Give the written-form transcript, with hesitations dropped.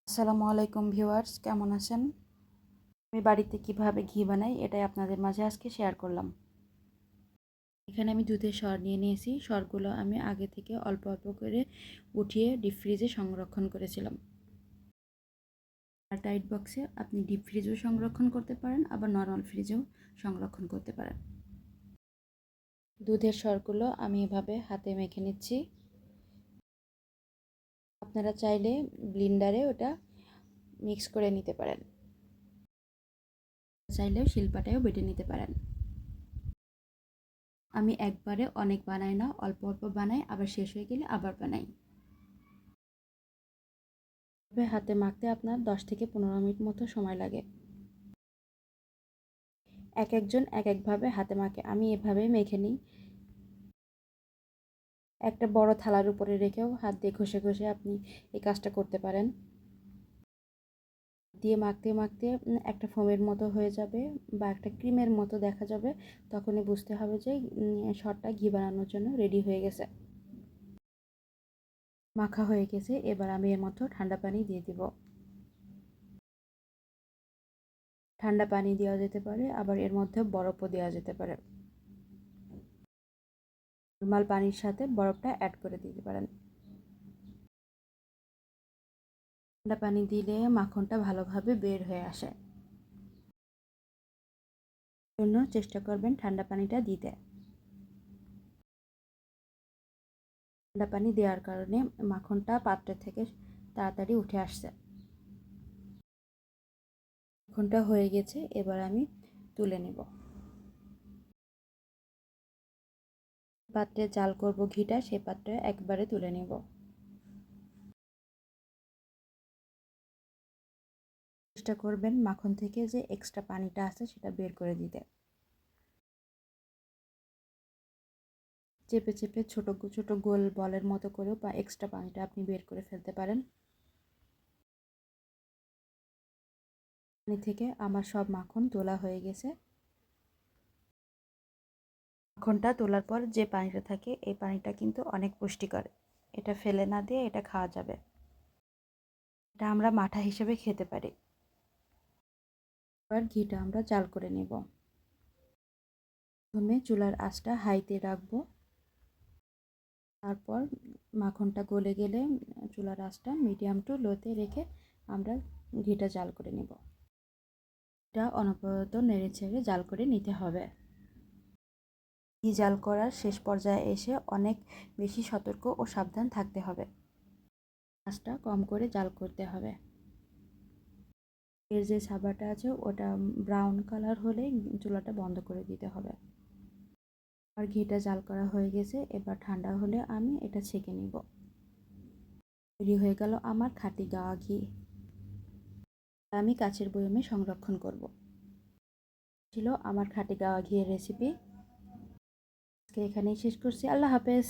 আসসালামু আলাইকুম ভিউয়ার্স, কেমন আছেন? আমি বাড়িতে কিভাবে ঘি বানাই এটাই আপনাদের মাঝে আজকে শেয়ার করলাম। এখানে আমি দুধের সর নিয়ে নিয়েছি। সরগুলো আমি আগে থেকে অল্প অল্প করে উঠিয়ে ডিপ ফ্রিজে সংরক্ষণ করেছিলাম। আর টাইট বক্সে আপনি ডিপ ফ্রিজেও সংরক্ষণ করতে পারেন, আবার নর্মাল ফ্রিজেও সংরক্ষণ করতে পারেন। দুধের সরগুলো আমি এভাবে হাতে মেখে নিচ্ছি। আপনারা চাইলে ব্লেন্ডারে ওটা মিক্স করে নিতে পারেন, চাইলেও শিলপাটায়ও বেটে নিতে পারেন। আমি একবারে অনেক বানাই না, অল্প অল্প বানাই, আবার শেষ হয়ে গেলে আবার বানাই। তবে হাতে মাখতে আপনার 10 থেকে 15 মিনিট মতো সময় লাগে। এক একজন এক একভাবে হাতে মাখে, আমি এভাবেই মেখে নিই। একটা বড় থালার উপরে রেখেও হাত দিয়ে ঘষে ঘষে আপনি এই কাজটা করতে পারেন। দিয়ে মাখতে মাখতে একটা ফোমের মতো হয়ে যাবে বা একটা ক্রিমের মতো দেখা যাবে, তখনই বুঝতে হবে যে সরটা ঘি বানানোর জন্য রেডি হয়ে গেছে, মাখা হয়ে গেছে। এবার আমি এর মধ্যে ঠান্ডা পানি দিয়ে দিব। ঠান্ডা পানি দেওয়া যেতে পারে, আবার এর মধ্যে বরফও দেওয়া যেতে পারে। নরমাল পানির সাথে বরফটা অ্যাড করে দিতে পারেন। ঠান্ডা পানি দিলে মাখনটা ভালোভাবে বের হয়ে আসে, জন্য চেষ্টা করবেন ঠান্ডা পানিটা দিতে। ঠান্ডা পানি দেওয়ার কারণে মাখনটা পাত্র থেকে তাড়াতাড়ি উঠে আসছে। মাখনটা হয়ে গেছে, এবার আমি তুলে নেব। পাত্রে জাল করব ঘিটা, সে পাত্রে একবারে তুলে নেব। চেষ্টা করবেন মাখন থেকে যে এক্সট্রা পানিটা আছে সেটা বের করে দিতে। চেপে চেপে ছোট ছোট গোল বলের মতো করেও বা এক্সট্রা পানিটা আপনি বের করে ফেলতে পারেন। পানি থেকে আমার সব মাখন তোলা হয়ে গেছে। মাখনটা তোলার পর যে পানিটা থাকে, এই পানিটা কিন্তু অনেক পুষ্টিকর। এটা ফেলে না দিয়ে এটা খাওয়া যাবে। এটা আমরা মাঠা হিসেবে খেতে পারি। এবার ঘিটা আমরা জাল করে নেব। প্রথমে চুলার আঁচটা হাইতে রাখবো, তারপর মাখনটা গলে গেলে চুলার আঁচটা মিডিয়াম টু লোতে রেখে আমরা ঘিটা জাল করে নেব। এটা অনবরত নেড়ে ছেড়ে জাল করে নিতে হবে। ঘি জাল করার শেষ পর্যায়ে এসে অনেক বেশি সতর্ক ও সাবধান থাকতে হবে। আঁচটা কম করে জাল করতে হবে। এর যে ছাবাটা আছে ওটা ব্রাউন কালার হলে চুলাটা বন্ধ করে দিতে হবে। আর ঘিটা জাল করা হয়ে গেছে, এবার ঠান্ডা হলে আমি এটা ছেঁকে নিব। তৈরি হয়ে গেল আমার খাঁটি গাওয়া ঘি। আমি কাচের বয়মে সংরক্ষণ করব। ছিল আমার খাঁটি গাওয়া ঘিয়ের রেসিপি। আজকে এখানেই শেষ করছি। আল্লাহ হাফেজ।